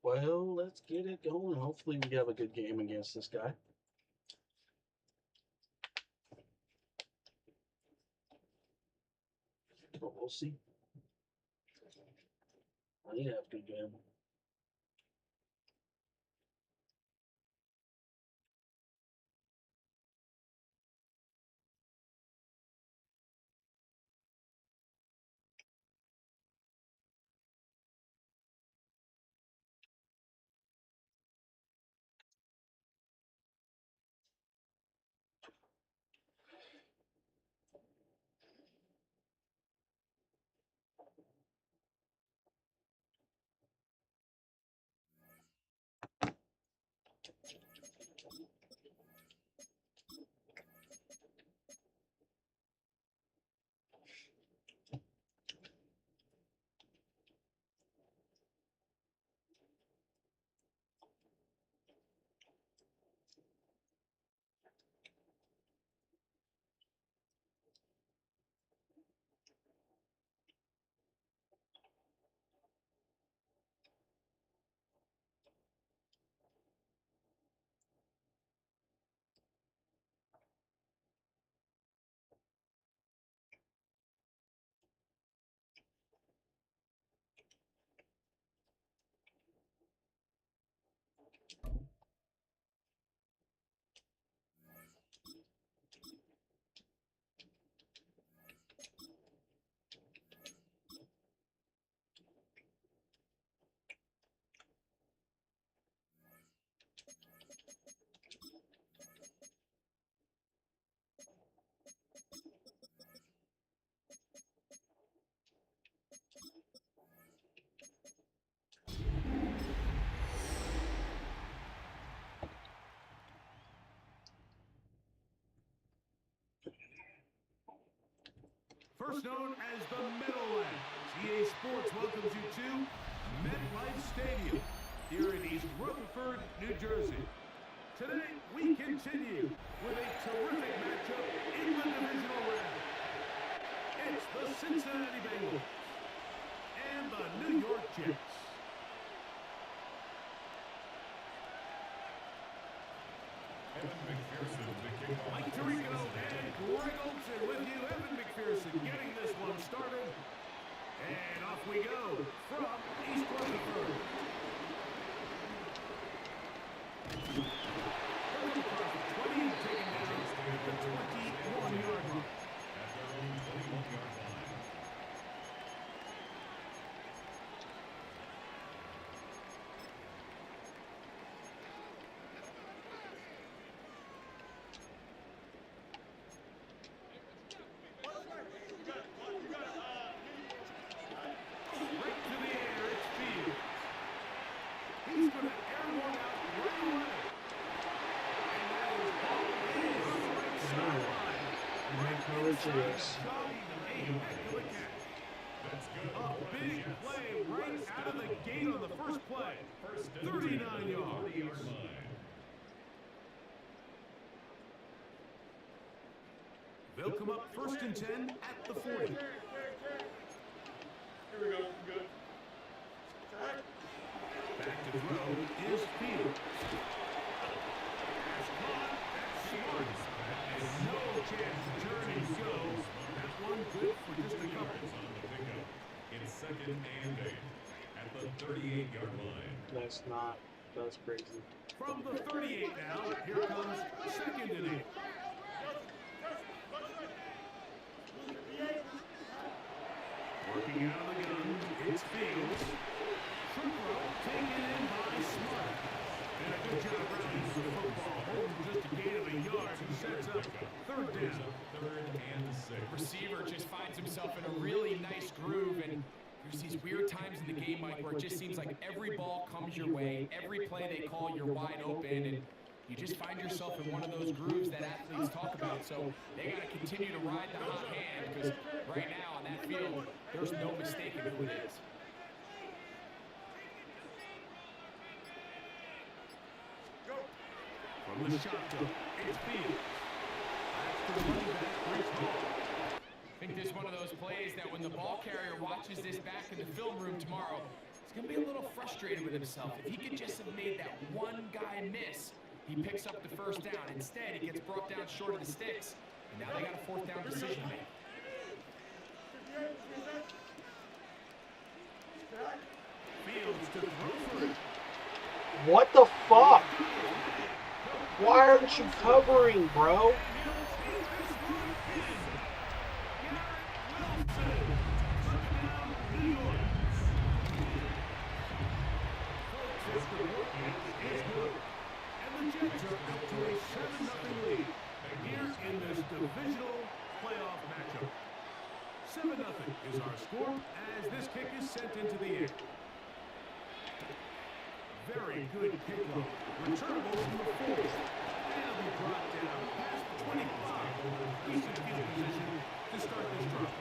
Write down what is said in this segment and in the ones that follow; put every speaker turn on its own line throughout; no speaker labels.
Well, let's get it going. Hopefully, we have a good game against this guy. But we'll see. I need to have a good game.
First known as the Meadowlands, EA Sports welcomes you to MetLife Stadium here in East Rutherford, New Jersey. Today, we continue with a terrific matchup in the divisional round. It's the Cincinnati Bengals and the New York Jets. Mike Tirico and Greg Olson with you. Evan McPherson getting this one started. And off we go from East Rutherford. Early profit 20 taken down at the 21-yard line. At their own 21-yard line.
Yes.
A big play right out of the gate on the first play. 39 yards. They'll come up 1st and 10 at the 40. Here we go. Good. Back to throw is Fields. Pass caught. That's smart. And no chance to turn and go. That one good for just a couple. It's 2nd and 8 at the 38-yard line.
That's crazy.
From the 38 now, here comes 2nd and 8. Working out of the gun, it's Fields. Trumbo taken in by Smart. And a good job running the football. Holding just a gain of a yard and sets up 3rd down. 3rd and 6.
Receiver just finds himself in a really nice groove, and there's these weird times in the game, Mike, where it just seems like every ball comes your way, every play they call, you're wide open, and you just find yourself in one of those grooves that athletes talk about. So they got to continue to ride the hot hand, because right now on that field, there's no mistaking who it is.
From the shotgun, it's Fields. That's the running back, Chris Hall.
I think this is one of those plays that when the ball carrier watches this back in the film room tomorrow, he's going to be a little frustrated with himself. If he could just have made that one guy miss, he picks up the first down. Instead, he gets brought down short of the sticks, and now they got a fourth down decision to make.
Fields to throw for it.
What the fuck? Why aren't you covering, bro?
And the Jets are up to a 7-0 lead here in this divisional playoff matchup. 7-0 is our score as this kick is sent into the air. Very good kickoff. Returnable from the 4. And it'll be brought down past the 25. Decent field position to start this drive.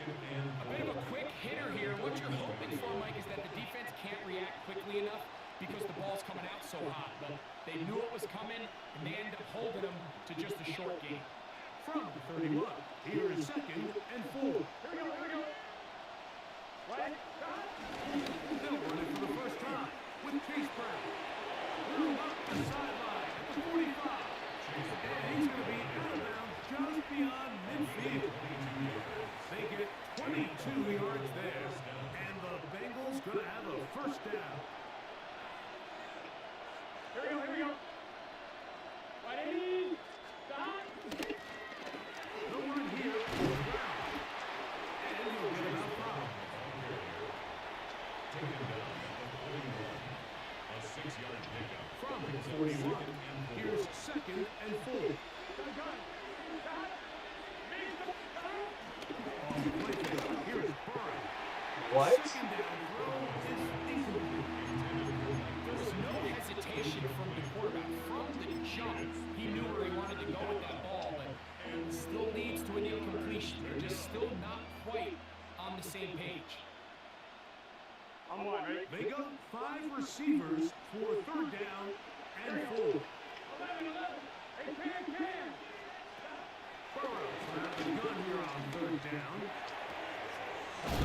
A bit of a quick hitter here. What you're hoping for, Mike, is that the defense can't react quickly enough because the ball's coming out so hot. But they knew it was coming, and they ended up holding them to just a short gain.
From the 31, here is 2nd and 4. Here we go. They'll run it for the first time with Chase Brown. Through up the sideline at the 45. And he's going to be out of bounds just beyond midfield. They get 22 yards there. And the Bengals going to have a first down. Here we go. Ready? Stop. No one here for the ground. And he'll get about 5. A 6-yard pickup. From the 41, here's 2nd and 4. On the play fake, here is Burrow.
What?
Second down throw is incomplete.
There was no hesitation from the quarterback. From the jump, he knew where he wanted to go with that ball, but it still leads to an incompletion. They're just still not quite on the same page.
They go 5 receivers for 3rd down and 4. Burrow's out of the gun here on 3rd down. He's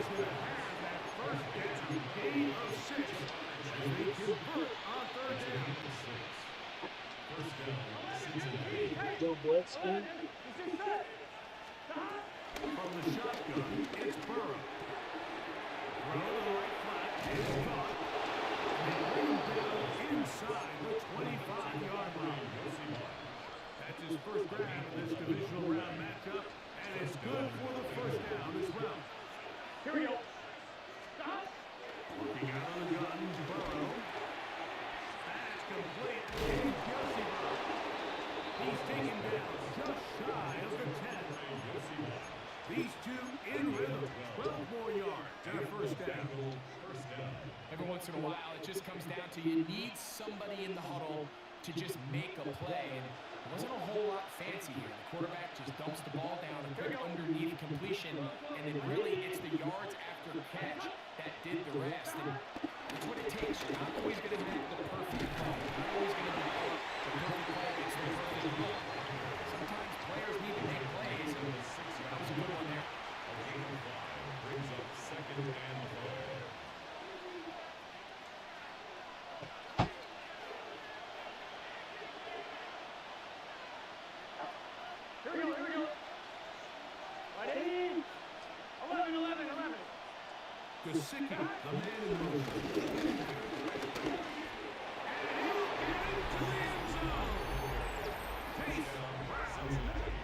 going to have that first down, gain of 6. As they convert on 3rd down. First down, Cincinnati.
Go blitz, dude.
From the shotgun, it's Burrow. Throw to the right flat, is caught. They bring him down inside the 25-yard line. That's his first grab in this divisional round matchup, and it's good for the first down as well. Here we go. Stop. Looking out of the gun, Burrow. That's complete. It's Josie Burrow. He's taken down just shy of the 10. These two in rhythm, 12 more yards and a first down.
Every once in a while, it just comes down to you need somebody in the huddle to just make a play. And it wasn't a whole lot fancy here. The quarterback just dumps the ball down and put it underneath completion, and then really it's the yards after the catch that did the rest. And that's what it takes. You're not always going to make the perfect call. You're not always going to develop the perfect play against the perfect ball. Sometimes players need to make plays, and that was a good one there.
Brings up 2nd and 4. Here we go. Ready? 11. Gesicki, the man in motion.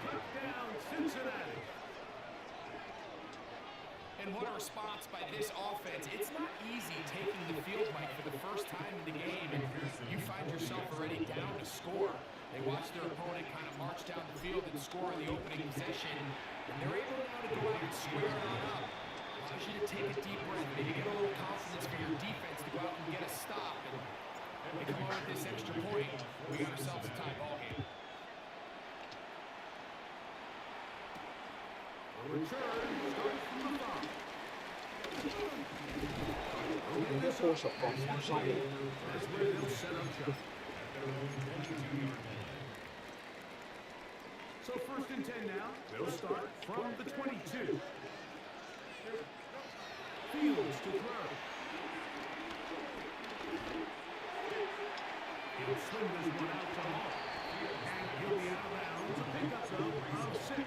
Touchdown, Cincinnati.
And what a response by this offense. It's not easy taking the field, Mike, for the first time in the game, and you find yourself already down to score. They watch their opponent kind of march down the field and score on the opening possession, and they're able now to go out and square it on up. A allows you to take a deep breath, maybe get a little confidence for your defense to go out and get a stop. And we come on with this extra point. We got ourselves a tie ball game.
The return starts from the top.
They'll force a fumble or something.
That's where they'll set up shop. So 1st and 10 now. They'll start from the 22. Fields to throw. He'll swing this one out to Hall. And he'll be out of bounds. A pickup though of 6.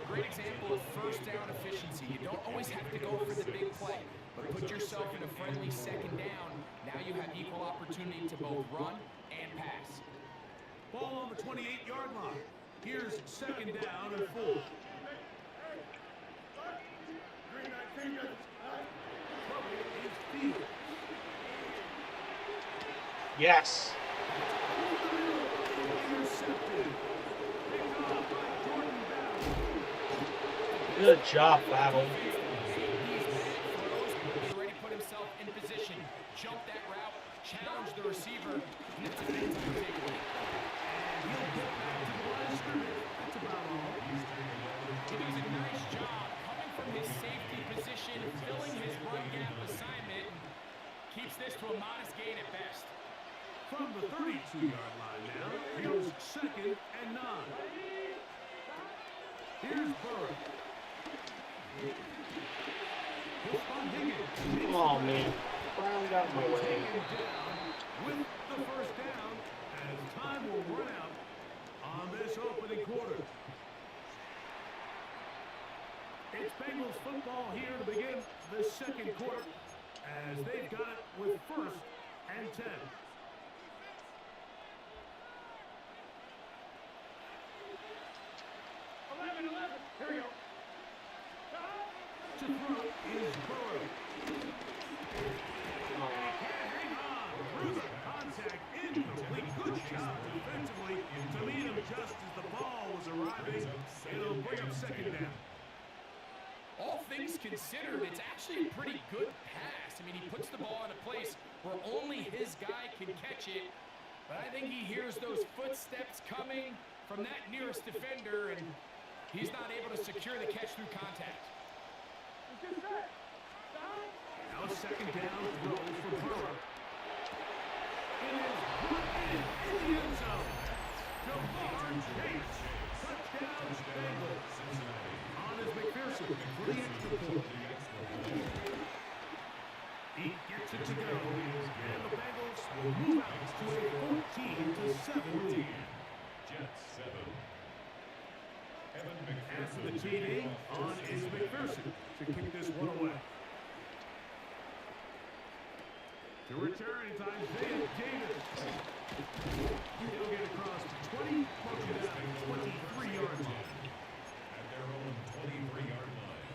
A great example of first down efficiency. You don't always have to go for the big play, but put yourself in a friendly 2nd down. Now you have equal opportunity to both run and pass.
Ball on the 28-yard line. Here's 2nd down and 4.
Yes. Good job, Battle.
He's already put himself in position, jumped that route, challenged the receiver, and it's a big time takeaway.
And he'll get back to the line of scrimmage. That's about all.
He does a nice job coming from his safety position, filling his run gap assignment, and keeps this to a modest gain at best.
From the 32-yard line now, here's 2nd and 9. Here's Burrow.
Oh, man. Brown got in my way.
Taken down with the 1st down as time will run out on this opening quarter. It's Bengals football here to begin the 2nd quarter as they've got it with 1st and 10. Here we go. To throw is Burrow. And he can't hang on through the contact. Incomplete. Good job defensively to meet him just as the ball was arriving. It'll bring up 2nd down.
All things considered, it's actually a pretty good pass. I mean, he puts the ball in a place where only his guy can catch it. But I think he hears those footsteps coming from that nearest defender, and he's not able to secure the catch through contact.
Now 2nd down throw for Burrow. It is put in the end zone. Jamar Chase. Touchdown Bengals. On is McPherson for the extra point. He gets it to go. And the Bengals will move out to a 14-7 lead.
Jets 7.
After the TD, on is McPherson to kick this one away. To return in time, Davis. He'll get across 20, push it out 23-yard line.
At their own 23-yard line.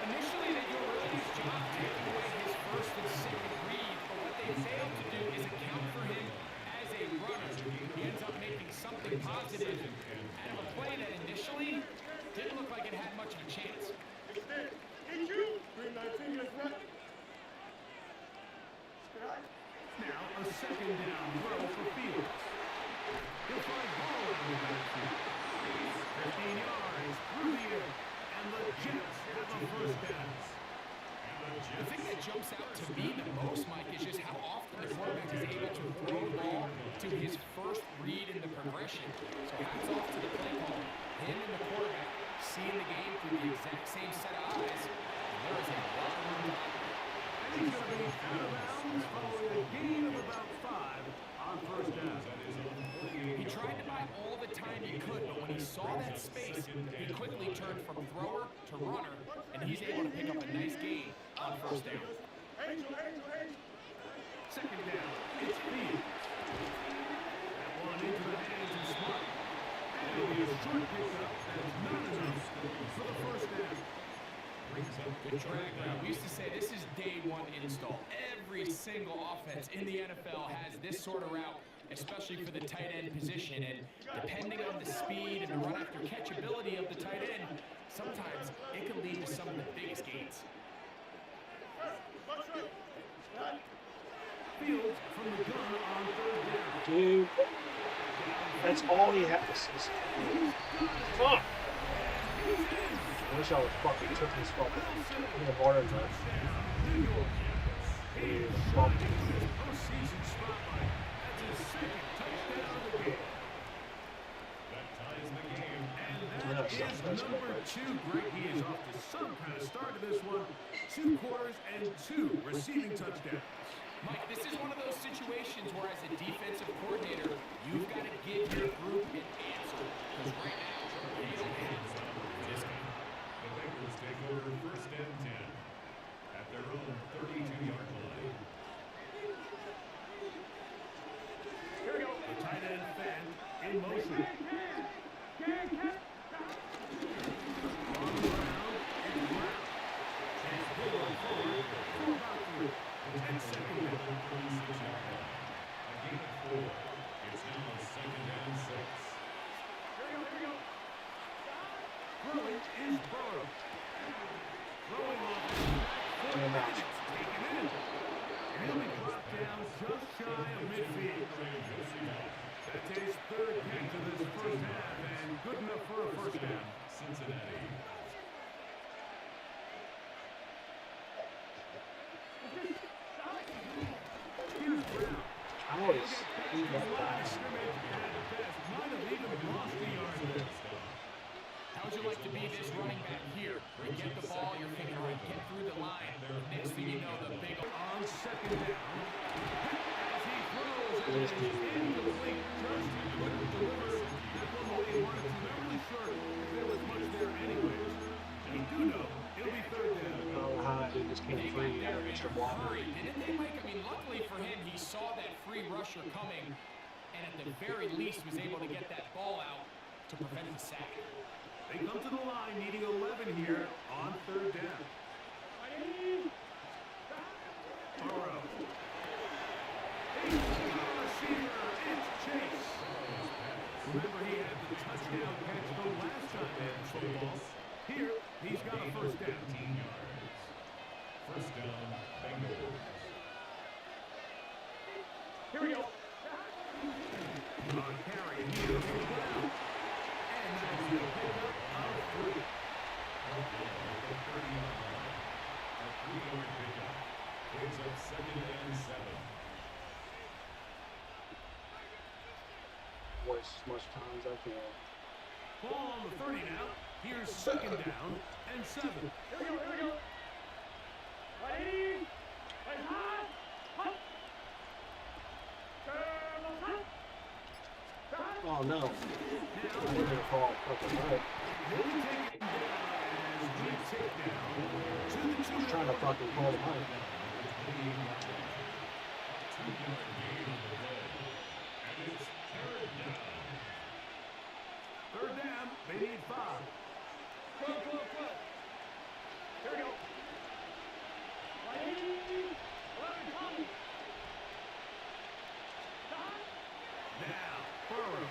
Initially, they do a really nice job taking away his 1st and 2nd read, but what they fail to do is account for him as a runner. He ends up making something positive out of a play that initially didn't look like it had much of a chance.
Now a 2nd down throw for Fields. He'll find ball out of the backfield. 15 yards through the air, and the Jets have a 1st down.
The thing that jumps out to me the most, Mike, is just how often the quarterback is able to throw the ball to his 1st read in the progression. So hats off to the play call. Him and the quarterback seeing the game through the exact same set of eyes. And there is a lot of room.
And he's going to be out of bounds following a gain of about 5 on 1st down.
He tried to buy all the time he could, but when he saw that space, he quickly turned from thrower to runner, and he's able to pick up a nice gain on 1st down.
2nd down, it's Fields. That one into the hands of Smart. And It'll be a short pickup that is not enough for the first down.
Good drag route. We used to say this is day one install. Every single offense in the NFL has this sort of route, especially for the tight end position. And depending on the speed and the run after catch ability of the tight end, sometimes it can lead to some of the biggest gains.
Fields from the gun on third down.
Dude, that's all he has. Fuck! I wish I would fucking took his fucking. I'm gonna borrow that.
Postseason spotlight. That's his second touchdown of the game.
That ties the game.
And that is number 2. Greg, he is off to some kind of start to this one. 2 quarters and 2 receiving touchdowns.
Mike, this is one of those situations where as a defensive coordinator, you've got to give your group an answer. Because right now, they don't have this game.
The Bengals take over first and 10 at their own 32-yard line.
Here we go. The tight end fan in motion. On the ground and ground. Chance to go forward for about 3. 10 seconds.
A gain of 4. It's now second and 6.
Here we go. Throwing is Burrow. Throwing off his back foot. Taken in. And he'll be brought down just shy of midfield. That's his 3rd catch of this first half and good enough for a first down.
Cincinnati.
Here's Brown.
How is he that fast?
Might have even lost the yard.
How would you like to be this running back here? Where you get the ball, you're thinking, all right, get through the line. Next thing you know, the big
On second down. As he throws it is incomplete. Just couldn't deliver that one the way he wanted to. Not really sure if there was much there anyways. We do know it'll be 3rd down.
Oh, how they just came free out of extra block.
Didn't they, Mike? I mean, luckily for him, he saw that free rusher coming, and at the very least was able to get that ball out to prevent the sack.
They come to the line needing 11 here on 3rd down. Burrow. Receiver, it's Chase. Remember, he had the touchdown catch the last time they had football. Here, he's got a first down.
15 yards. First down, Bengals.
Here we go. On carry here for Brown. And that's the pickup of 3.
A 3-yard pickup. Brings up second and 7.
Waste as much time as I can.
Ball on the 30 now. Here's 2nd down and 7. Here we go. Ready?
Oh no. I'm gonna call fucking right. He's trying to fucking call the money.
Third down, they need 5. Here we go. Now, Burrow.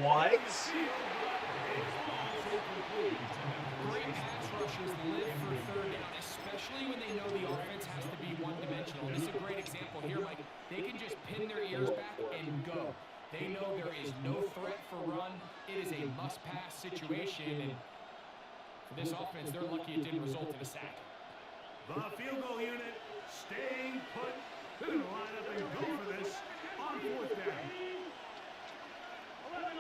What?
Great pass rushers live for 3rd down, especially when they know the offense has to be one-dimensional. This is a great example here, Mike. They can just pin their ears back and go. They know there is no threat for run. It is a must-pass situation, and for this offense, they're lucky it didn't result in a sack.
The field goal unit staying put. They're going to line up and go for this on 4th down. 11.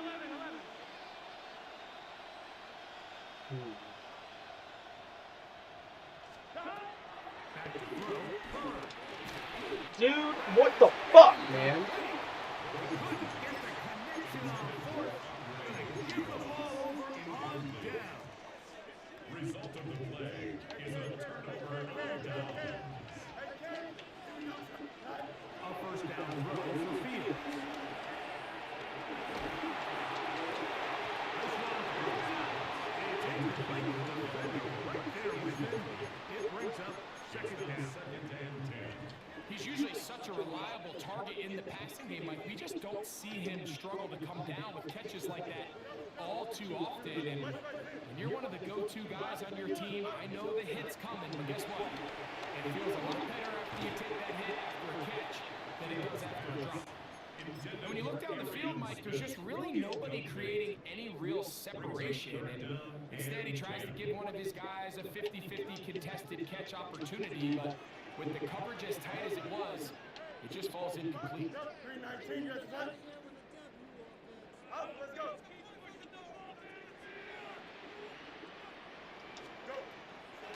Back to throw.
Dude, what the fuck, man?
Result of the play is a turnover and down.
A first down throw for Fields. right there with him. It brings up second down.
He's usually such a reliable target in the passing game. Like, we just don't see him struggle to come down with catches like that all too often. And when you're one of the go-to guys on your team, I know the hit's coming, but guess what? It feels a lot better after you take that hit after a catch than it does after a drop. And when you look down the field, Mike, there's just really nobody creating any real separation. And instead, he tries to give one of his guys a 50-50 contested catch opportunity, but with the coverage as tight as it was, it just falls incomplete.
319, you guys ready? Up, let's go. Go.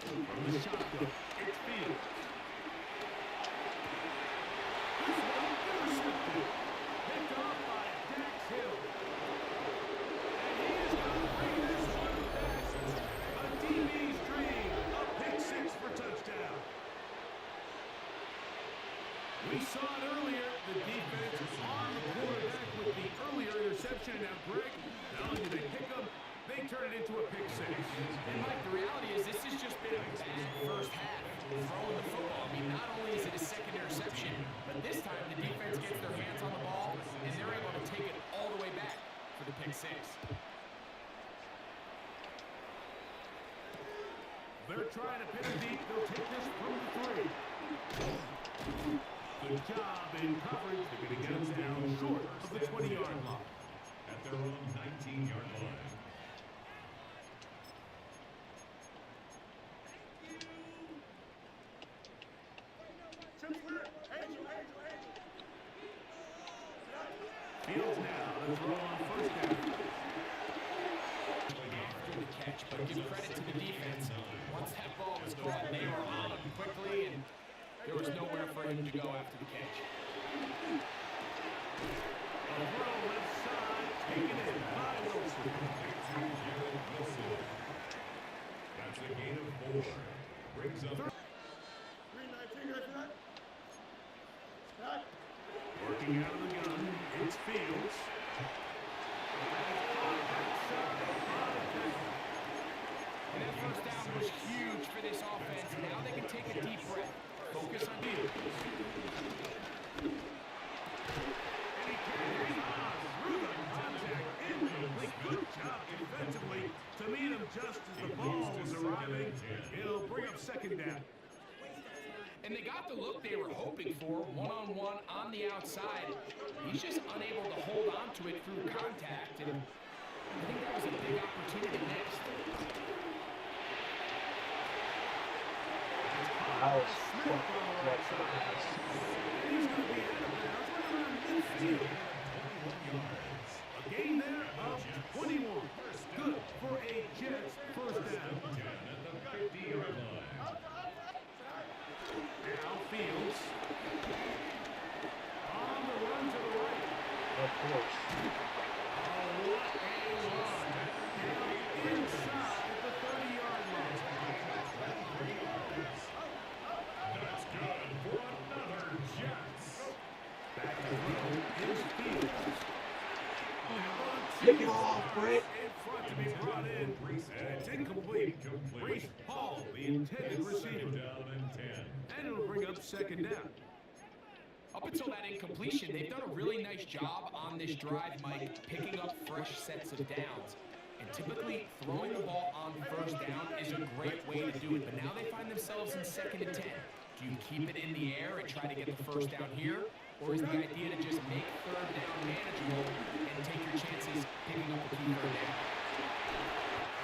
From the shotgun, it's Field. This one intercepted. Picked off by Dax Hill. And he is going to bring this one back. A DB's dream. A pick six for touchdown. We saw it earlier, the defense on the quarterback with the earlier interception. Now, Greg, not only did they pick up, they turn it into a pick six.
And, Mike, the reality is this has just been a bad first half throwing the football. I mean, not only is it a second interception, but this time the defense gets their hands on the ball, and they're able to take it all the way back for the pick six.
They're trying to pin it deep. They'll take this from the 3. Good job in coverage. They're going to get them down short of the 20-yard line.
At their own 19-yard line.
Fields now to throw on first down.
After the catch, but give credit to the defense. Once that ball was caught, they were on him quickly, and there was nowhere for him to go after the catch.
A throw left side, taken in by Wilson.
That's a gain of 4. Brings up
319, guys, for that. Stop. Working out of the gun, it's Fields.
And that first down was huge for this offense. Now they can take a deep breath. Focus on Fields.
And he carries on through the contact. Incomplete. Good job defensively to meet him just as the ball was arriving. It'll bring up second down.
And they got the look they were hoping for, one-on-one on the outside. He's just unable to hold on to it through contact, and I think that was a big opportunity missed.
That was fucking rough.
He's going to be out of bounds right around midfield. A gain there of 21. Good for a Jets first down.
at the 50-yard line.
Now Fields on the run to the right.
Of course.
Oh, what a run. Now inside the 30-yard line.
That's good for another Jets.
Back to throw is Fields.
Pick it off, Brett.
In front to be brought in, and it's incomplete. Reese Hall, the intended receiver.
Down and 10.
And it'll bring up second down.
Up until that incompletion, they've done a really nice job on this drive, Mike, picking up fresh sets of downs. And typically, throwing the ball on first down is a great way to do it. But now they find themselves in 2nd and 10. Do you keep it in the air and try to get the first down here? Or is the idea to just make 3rd down manageable and take your chances picking up the key 3rd down?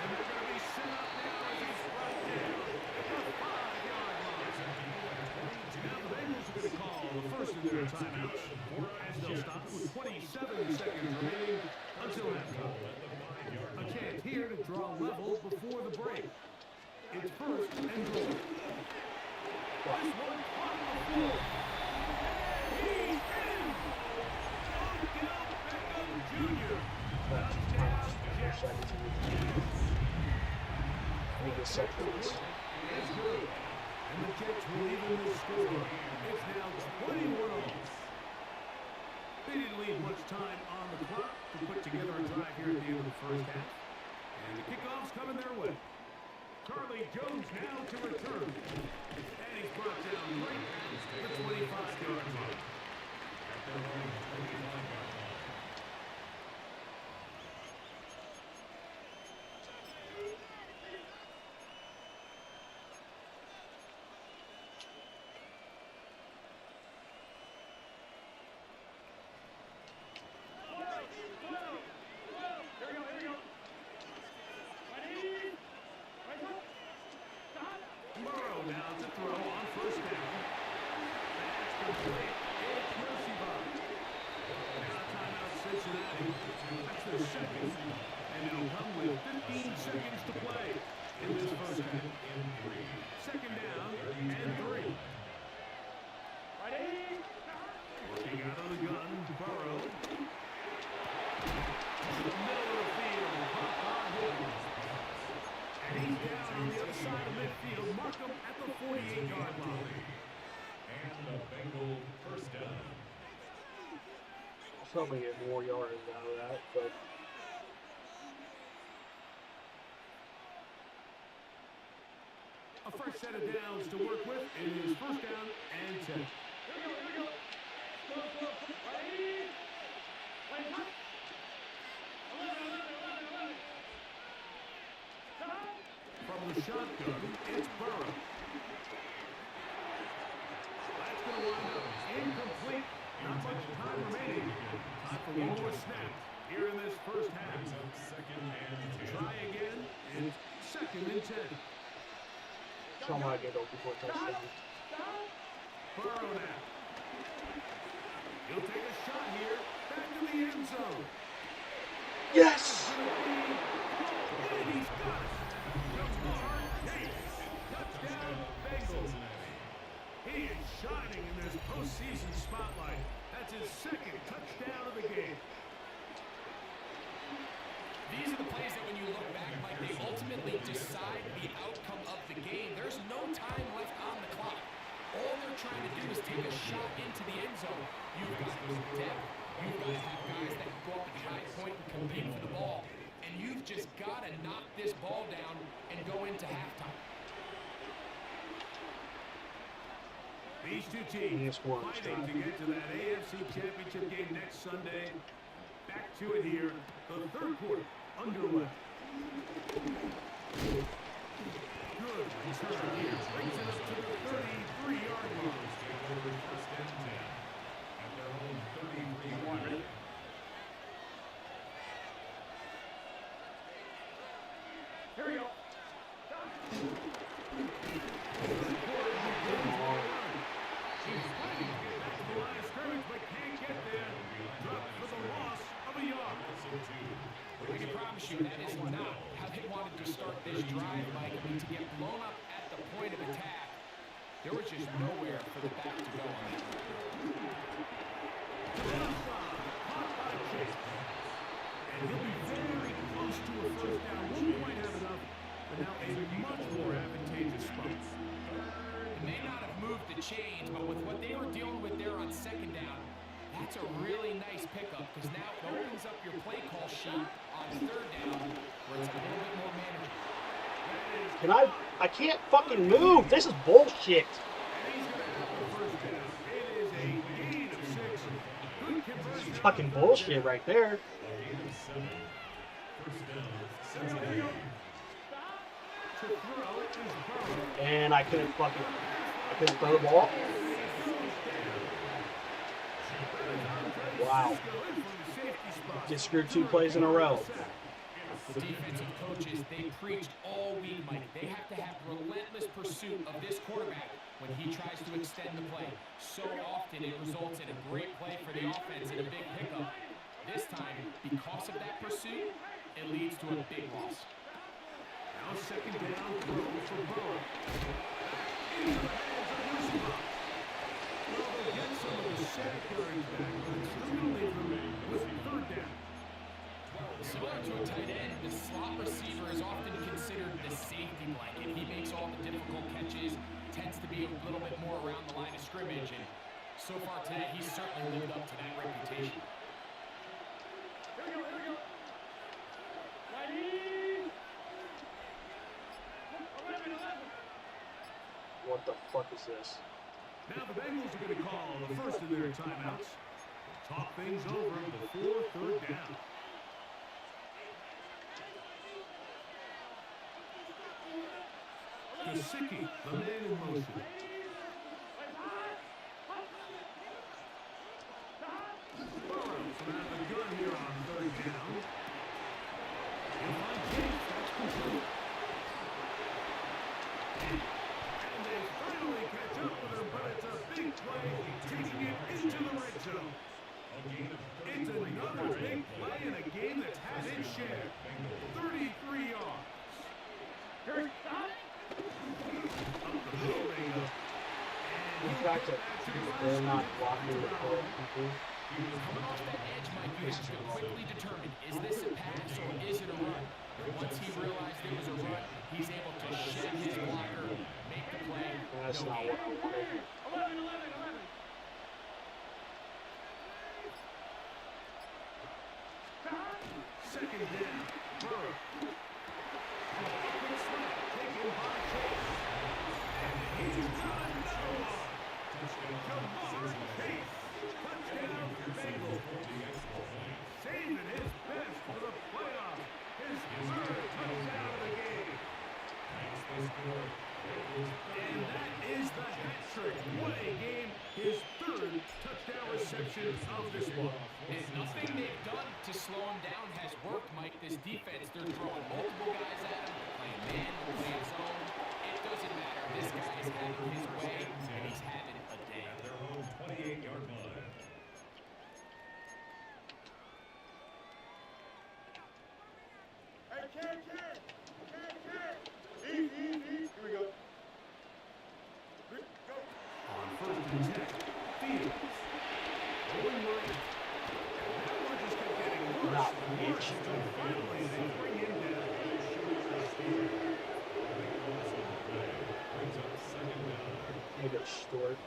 And they're going to be set up now as he's brought down at the 5-yard line. Now the Bengals are going to call the first of their timeouts. As they'll stop it with 27 seconds remaining until halftime. A chance here to draw level before the break. It's first and goal. This one on the floor. He's in! Odell Beckham Jr. Touchdown, Jets.
I need to set this.
It's good. And the Jets will even the score. It's now 21 all. They didn't leave much time on the clock to put together a drive here at the end of the first half. And the kickoff's coming their way. Charlie Jones now to return. And he's brought down right at the 25-yard line.
At their own 25-yard line.
Burrow now to throw on first down. That's complete. It's Mercy Bob. Now timeout Cincinnati. That's their second. And it'll come with 15 seconds to play in this first half. Second down and 3. Working out of the gun, Burrow. To the middle of the field. And he's down on the other side of midfield. Mark him at the 48-yard line.
And the Bengal first down.
Somebody get more yards out of that, but
A fresh set of downs to work with. It is first down and 10. From the shotgun, it's Burrow. That's going to wind up incomplete. Not much time remaining. Time for one more snap here in this first half.
Brings up second and 10.
Try again. It's second and 10.
somehow get open for a touchdown.
Burrow now. He'll take a shot here. Back to the end zone.
Yes!
And he's got it. Jamar Chase. Touchdown, Bengals. He is shining in this postseason spotlight. That's his second touchdown of the game.
These are the plays that when you look back, Mike, they ultimately decide the outcome of the game. There's no time left on the clock. All they're trying to do is take a shot into the end zone. You've got depth. You've got to have guys that can go up at the high point and compete for the ball. And you've just got to knock this ball down and go into halftime.
These two teams fighting to get to that AFC Championship game next Sunday. Back to it here. The third quarter underway. Good return here. Brings it up to the 33-yard line.
First and 10 at their own 33-yard line.
Here we go. He's fighting to get back to the line of scrimmage, but can't get there. Dropped for the loss of a yard.
I can promise you that is not how they wanted to start this drive, Mike. I mean, to get blown up at the point of attack, there was just nowhere for the back to go on that.
To the outside, caught by Chase. And he'll be very close to a first down. Won't quite have enough, but now a much more advantageous spot.
It may not have moved the chains, but with what they were dealing with there on second down, that's a really nice pickup because now it opens up your play call sheet on third down where it's a little bit more manageable.
I can't fucking move. This is bullshit.
And he's going to have the first down. It is a gain of 6. Good conversion.
Fucking bullshit right there.
First down, Cincinnati.
To throw is Burrow.
And I couldn't throw the ball. Wow. Just screwed 2 plays in a row.
The defensive coaches, they preached all week, Mike. They have to have relentless pursuit of this quarterback when he tries to extend the play. So often it results in a great play for the offense and a big pickup. This time, because of that pursuit, it leads to a big loss.
Now second down, throw for Burrow. Into the hands of Mercer. Well, they'll get some of the sack yards back, but it's still going to leave them with third down.
Similar to a tight end, the slot receiver is often considered the safety blanket. He makes all the difficult catches, tends to be a little bit more around the line of scrimmage, and so far today, he's certainly lived up to that reputation.
What the fuck is this?
Now the Bengals are going to call the first of their timeouts. Talk things over before third down. Gesicki, the man in motion. Burrows from out of the gun here on third down. He'll find Chase. That's complete. And they finally catch up with him, but it's a big play, taking it into the red zone. It's another big play in a game that's had its share. 33 yards.
The fact that they're not blocking the current people.
Coming off that edge, Mike, you have to quickly determine, is this a pass or is it a run? Once he realized it was a run, he's able to shed his blocker, make the play.
That's not what I wanted.
11. Second down. Burrow. Quick snap taken by Chase. And he's got no one. Jamar Chase. Touchdown, Bengals. Saving his best for the playoffs. His third touchdown of the game. And that is the hat trick. What a game. His third touchdown reception of this one.
And nothing they've done to slow him down has worked, Mike. This defense, they're throwing multiple guys at him, playing man, playing zone. It doesn't matter. This guy is having his way, and he's having a day.
At their own 28-yard line.
Hey, kid. Easy. Here we go.
On first and 10, Fields. Going right. And that one just kept getting worse and worse until finally they bring him down.
Brings up second down.
Maybe a short.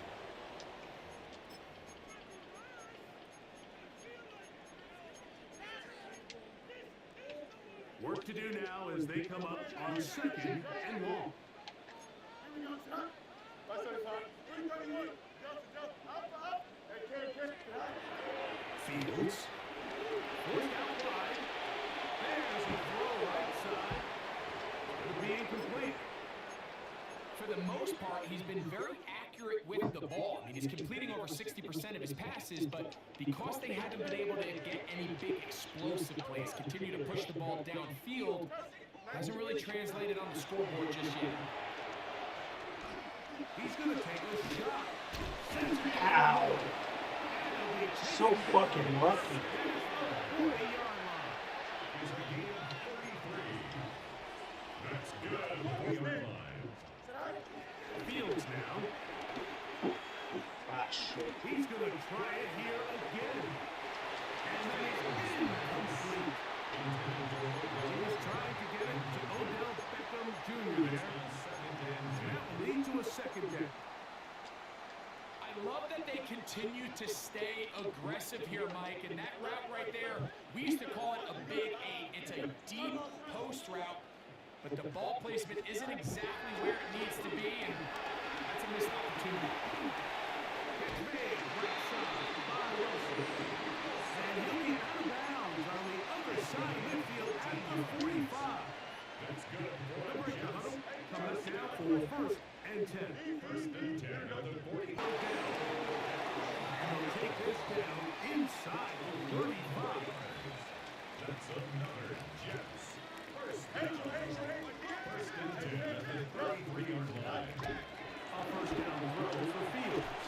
Work to do now as they come up on second and long.
Here we go, son. My son is hot. 331. Jump. Up. Hey, kid.
Fields. Forced out wide. There's a throw right side. It'll be incomplete.
For the most part, he's been very accurate with the ball. I mean, he's completing over 60% of his passes, but because they haven't been able to get any big explosive plays, continue to push the ball downfield, hasn't really translated on the scoreboard just yet.
He's going to take a shot.
Ow! So fucking lucky.
That's good at the 40-yard line.
Fields now.
Ah, shit.
He's going to try it here again. And that is incomplete. He was trying to get it to Odell Beckham Jr. there. And that will lead to a second down.
I love that they continue to stay aggressive here, Mike, and that route right there, we used to call it a big eight. It's a deep post route, but the ball placement isn't exactly where it needs to be, and that's a missed opportunity.
It's big, right side, by Wilson. And he'll be out of bounds on the other side of midfield at the 45.
That's good.
The break the huddle coming up now for first and 10.
First and 10 at the 40.
And they'll take this down inside the 35.
That's another Jets. First and 10 at the 33-yard line.
A first down throw for Fields.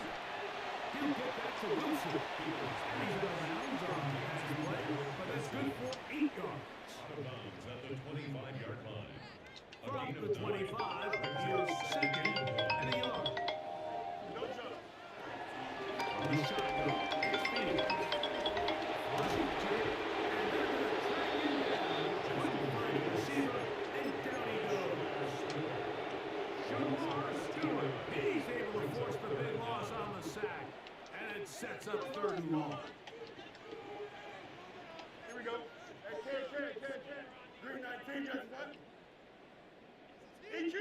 He'll get that to Wilson. And he's out of bounds on the pass play, but that's good for 8 yards.
Out of bounds at the 25-yard line. A
From
gain
the
of
25, here's second and a yard.
No jump.
On the shotgun, it's Fields. Washington, and they're going to track him down. Couldn't find a receiver, and down he goes. Jamar Stewart, he's able to force the big loss on the sack, and it sets up third and long.
Here we go. Hey, kid. Green 19, just what? EQ.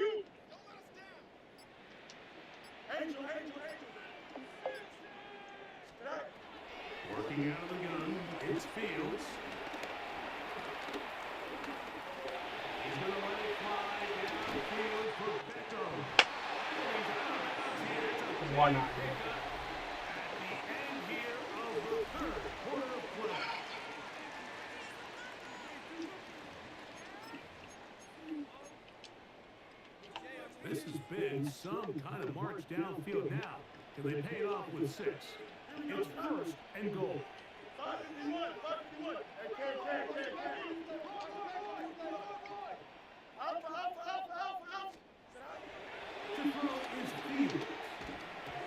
Coming out of the gun, it's Fields. He's going to let it fly downfield for Beckham. He's out of bounds here. It's a
Why not?
big pickup at the end here of the third quarter of play. This has been some kind of march downfield now. Can they pay it off with 6? It's first and goal.
551, 551. Hey, K. Out.
To throw is Fields.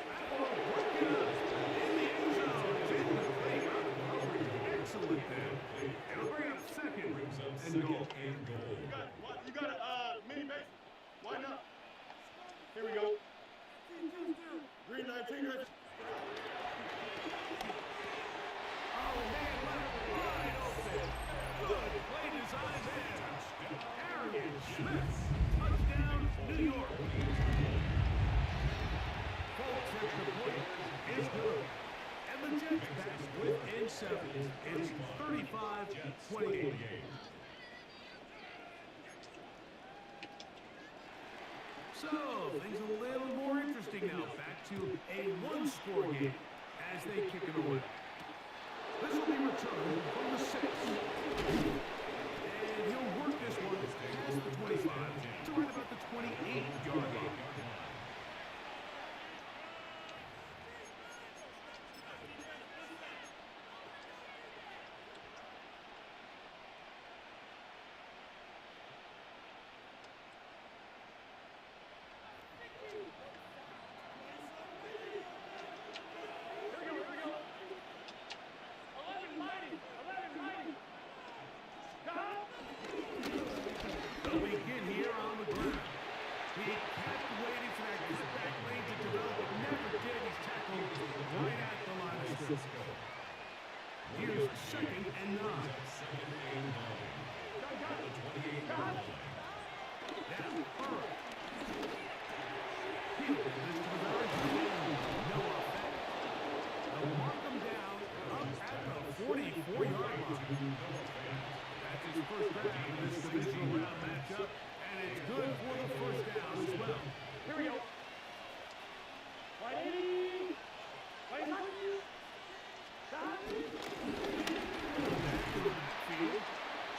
That ball working up in the end zone. Didn't play out of coverage. Excellent there. It'll bring up second and goal.
You got a mini base. Why not? Here we go. Green 19.
Oh, man, left wide open. Good play design there. Arian Smith. Touchdown, New York. Folks, at the point is good. And the Jets pass within 7. It's 35-28. So, things a little more interesting now. Back to a one-score game as they kick it away. This will be returned from the 6. And he'll work this one past the 25 to right about the 28-yard line. They'll begin here on the ground. He kept waiting for that back lane to develop, but never did. He's tackled right at the line of scrimmage. Here's 2nd and 9. Now, Burrow. Fields this to the very end. No effect. They'll mark him down up at the 44-yard line. That's his first down in this divisional round matchup, and it's good for the first down as well.
Here we go. Fighting. Stop.
Field.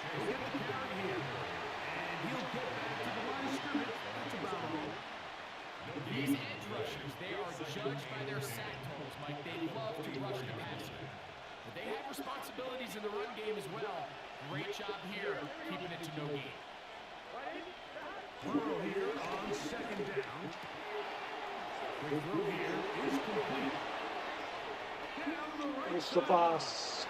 He'll get the carry here, and he'll get back to the line of scrimmage. That's about all.
These edge rushers, they are judged by their sack totals, Mike. They love to rush the passer. But they have responsibilities in the run game as well. Great job here, keeping it to no gain.
Burrow here on 2nd down. The throw here is complete. Down the right
It's the
side.
boss.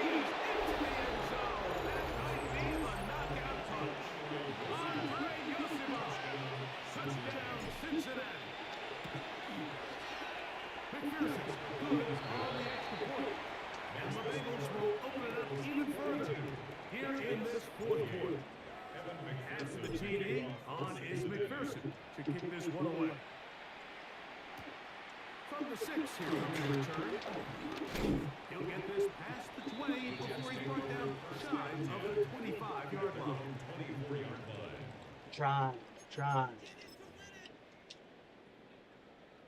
He's into the end zone. That might be the knockout punch. Andre Yosima. Touchdown, Cincinnati. McPherson, good on the extra point. And the Bengals will open it up even further here in this fourth quarter. After the TD, on is McPherson to kick this one away. From the 6 here comes the return. He'll get this past the 20 before he's brought down shy of the 25-yard line.
Try.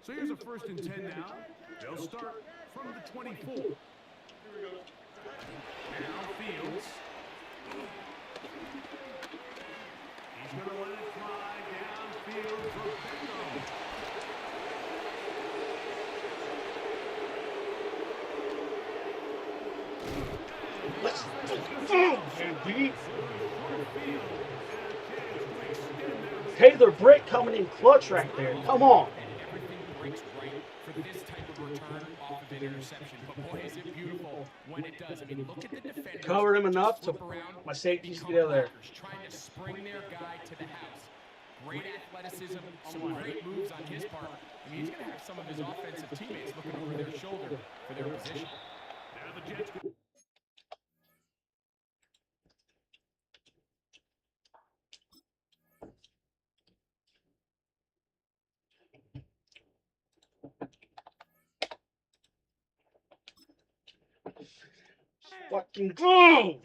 So here's a 1st and 10 now. They'll start from the 24.
Here we go.
Now Fields. He's going to let it fly downfield for Beckham.
Let's go, baby. Taylor Britt coming in clutch right there. Come on.
And everything breaks right for this type of return off of an interception. But boy, is it beautiful when it does. I mean, look at the defenders.
Covered him enough
just
to
flip around,
my safeties
become
get out of there.
blockers, trying to spring their guy to the house. Great athleticism, some great moves on his part. I mean, he's going to have some of his offensive teammates looking over their shoulder for their position.
Now the Jets go.
Fucking go!